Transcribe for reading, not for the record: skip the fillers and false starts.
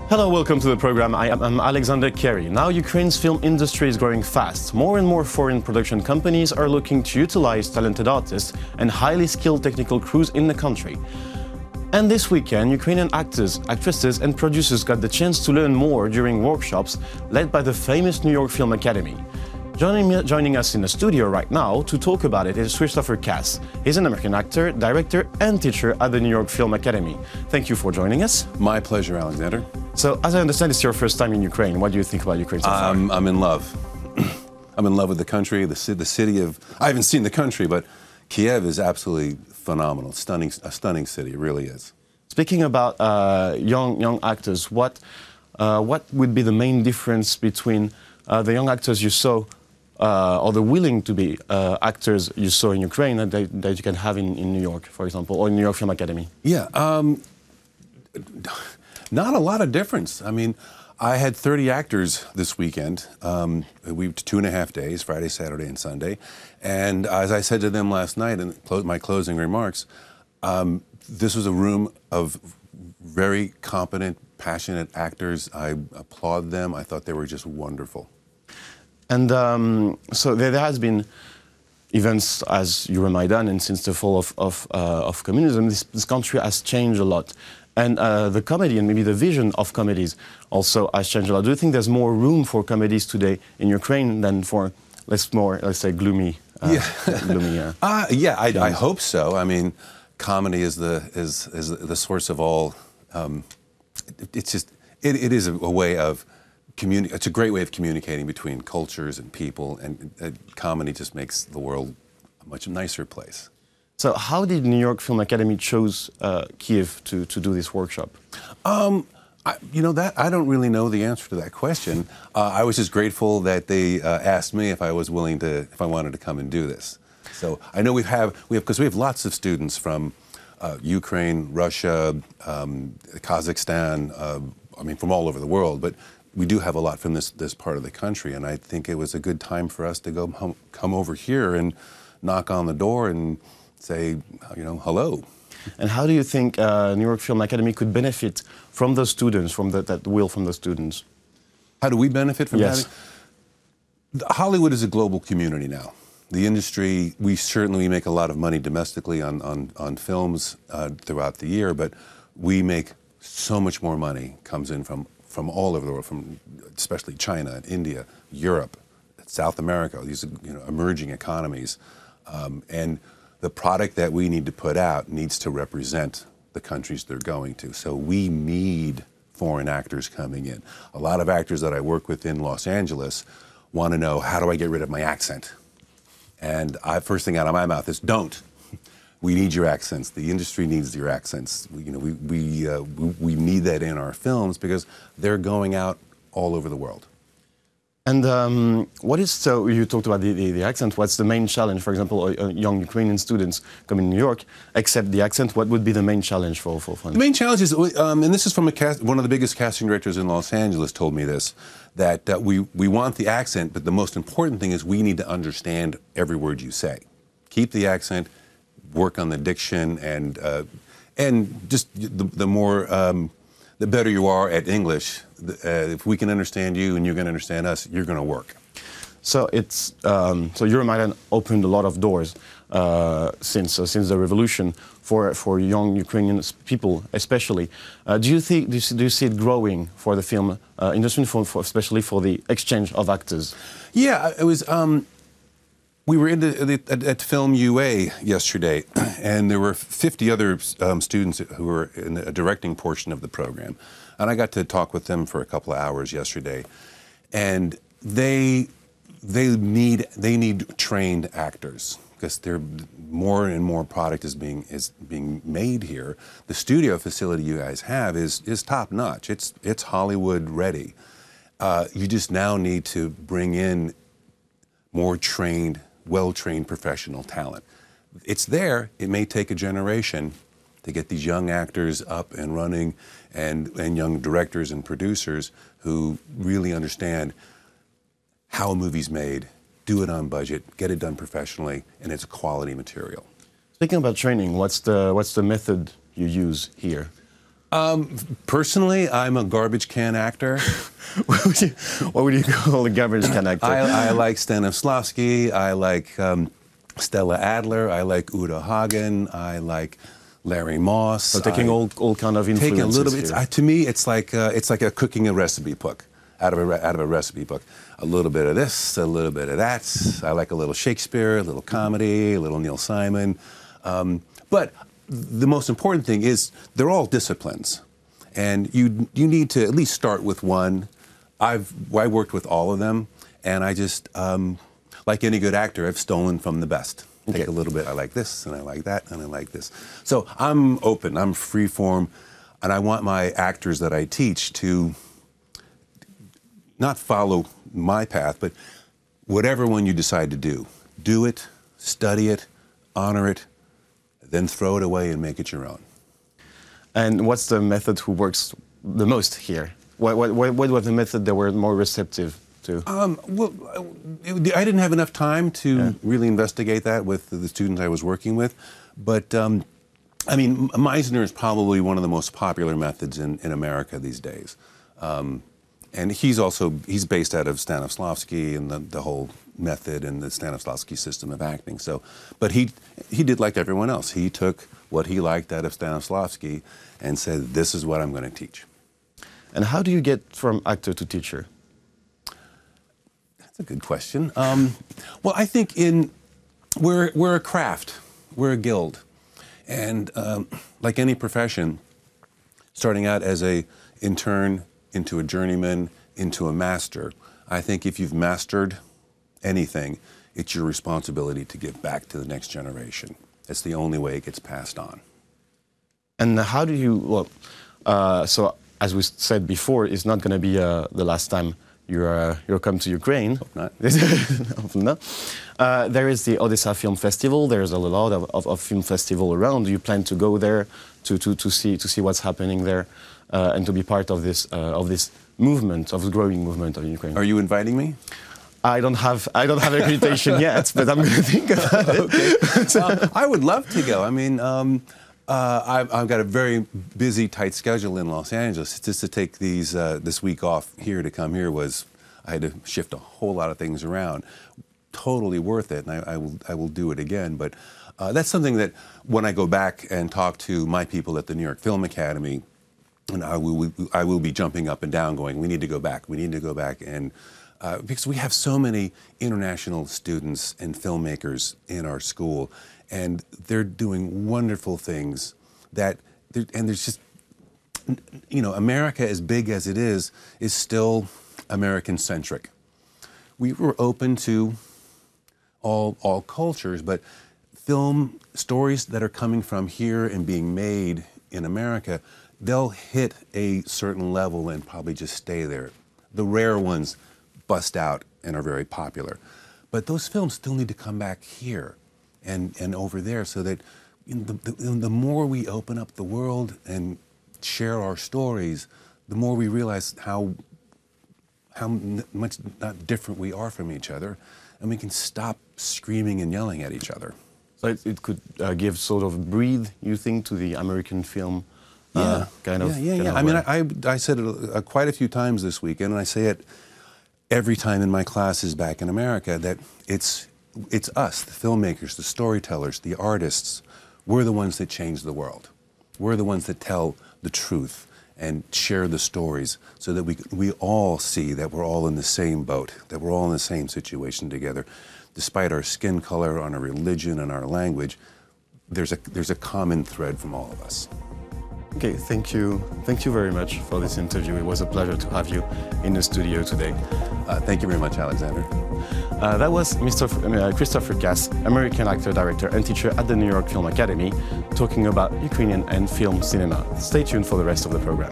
Hello, welcome to the program. I'm Alexander Kerry. Now Ukraine's film industry is growing fast. More and more foreign production companies are looking to utilize talented artists and highly skilled technical crews in the country. And this weekend, Ukrainian actors, actresses and producers got the chance to learn more during workshops led by the famous New York Film Academy. Joining us in the studio right now to talk about it is Christopher Cass. He's an American actor, director and teacher at the New York Film Academy. Thank you for joining us. My pleasure, Alexander. So, as I understand, it's your first time in Ukraine. What do you think about Ukraine so far? I'm in love. I'm in love with the country, the city of... I haven't seen the country, but Kiev is absolutely phenomenal. A stunning city, it really is. Speaking about young actors, what would be the main difference between the young actors you saw or the willing to be actors you saw in Ukraine that you can have in New York, for example, or in New York Film Academy? Yeah, not a lot of difference. I mean, I had 30 actors this weekend. We 2.5 days, Friday, Saturday, and Sunday. And as I said to them last night in my closing remarks, this was a room of very competent, passionate actors. I applaud them. I thought they were just wonderful. And so there has been events as Euromaidan, and since the fall of communism, this country has changed a lot. And the comedy and maybe the vision of comedies also has changed a lot. Do you think there's more room for comedies today in Ukraine than for let's say, gloomy? Yeah, I hope so. I mean, comedy is the source of all. It is a way of. It's a great way of communicating between cultures and people, and comedy just makes the world a much nicer place. So how did New York Film Academy choose Kiev to do this workshop? I don't really know the answer to that question. I was just grateful that they asked me if I wanted to come and do this. So I know because we have lots of students from Ukraine, Russia, Kazakhstan, I mean from all over the world, but we do have a lot from this part of the country, and I think it was a good time for us to come over here and knock on the door and say, hello. And how do you think New York Film Academy could benefit from those students, from that will from the students? How do we benefit from Yes. Hollywood is a global community now. The industry, we certainly make a lot of money domestically on films throughout the year, but we make so much more money comes in from all over the world, from especially China, India, Europe, South America, these emerging economies. And the product that we need to put out needs to represent the countries they're going to. So we need foreign actors coming in. A lot of actors that I work with in Los Angeles want to know, how do I get rid of my accent? And first thing out of my mouth is, don't. We need your accents. The industry needs your accents. We need that in our films because they're going out all over the world. And so you talked about the accent. What's the main challenge, for example, young Ukrainian students coming to New York, except the accent, what would be the main challenge for them? The main challenge is, and this is from one of the biggest casting directors in Los Angeles told me this, that we want the accent, but the most important thing is we need to understand every word you say. Keep the accent, work on the diction, and just the better you are at English, if we can understand you and you're going to understand us, you're going to work. So it's so Euromaidan opened a lot of doors since the revolution for young Ukrainian people, especially. Do you see it growing for the film industry, especially for the exchange of actors? Yeah, it was. We were at Film UA yesterday, and there were 50 other students who were in the directing portion of the program. And I got to talk with them for a couple of hours yesterday. And they need trained actors because more and more product is being made here. The studio facility you guys have is top notch. It's Hollywood ready. You just now need to bring in more well-trained professional talent. It's there. It may take a generation to get these young actors up and running and young directors and producers who really understand how a movie's made, do it on budget, get it done professionally, and it's quality material. Speaking about training, what's the method you use here? Personally, I'm a garbage can actor. What would you call a garbage can actor? I like Stanislavski. I like Stella Adler. I like Uta Hagen. I like Larry Moss. So taking all kind of influences. Taking a little bit. To me, it's like a cooking a recipe book out of a recipe book. A little bit of this, a little bit of that. I like a little Shakespeare, a little comedy, a little Neil Simon. But the most important thing is they're all disciplines, and you need to at least start with one. I worked with all of them, and I just like any good actor, I've stolen from the best. Okay. Take a little bit. I like this, and I like that, and I like this. So I'm open. I'm free form, and I want my actors that I teach to not follow my path, but whatever one you decide to do it, study it, honor it, then throw it away and make it your own. And what's the method who works the most here? What was the method that were more receptive to? Well, I didn't have enough time to really investigate that with the students I was working with, but I mean, Meisner is probably one of the most popular methods in America these days. And he's based out of Stanislavski and the whole method and the Stanislavski system of acting. So, but he did like everyone else. He took what he liked out of Stanislavski and said, "This is what I'm going to teach." And how do you get from actor to teacher? That's a good question. Well, I think we're a craft, we're a guild, and like any profession, starting out as a intern, into a journeyman, into a master. I think if you've mastered anything, it's your responsibility to give back to the next generation. It's the only way it gets passed on. And how do you, well, so as we said before, it's not going to be the last time you'll come to Ukraine. Hope not. Hope not. There is the Odessa Film Festival. There's a lot of film festival around. Do you plan to go there to see what's happening there? And to be part of this movement, of the growing movement of Ukraine. Are you inviting me? I don't have accreditation yet, but I'm going to think about it. Okay. I would love to go. I mean, I've got a very busy, tight schedule in Los Angeles. Just to take this week off here to come here I had to shift a whole lot of things around. Totally worth it, and I will do it again. But that's something that when I go back and talk to my people at the New York Film Academy, and I will be jumping up and down going, we need to go back, we need to go back. And because we have so many international students and filmmakers in our school, and they're doing wonderful things and there's just, you know, America, as big as it is still American-centric. We were open to all cultures, but film stories that are coming from here and being made in America, they'll hit a certain level and probably just stay there. The rare ones bust out and are very popular. But those films still need to come back here and over there, so that the more we open up the world and share our stories, the more we realize how much not different we are from each other, and we can stop screaming and yelling at each other. So it could give sort of breathe, you think, to the American film? Kind of. I mean, I said it quite a few times this weekend, and I say it every time in my classes back in America, that it's us, the filmmakers, the storytellers, the artists. We're the ones that change the world. We're the ones that tell the truth and share the stories, so that we all see that we're all in the same boat, that we're all in the same situation together. Despite our skin color, on our religion, and our language, there's a common thread from all of us. Okay, thank you very much for this interview. It was a pleasure to have you in the studio today. Thank you very much, Alexander. That was Mr. Christopher Cass, American actor, director, and teacher at the New York Film Academy, talking about Ukrainian and film cinema. Stay tuned for the rest of the program.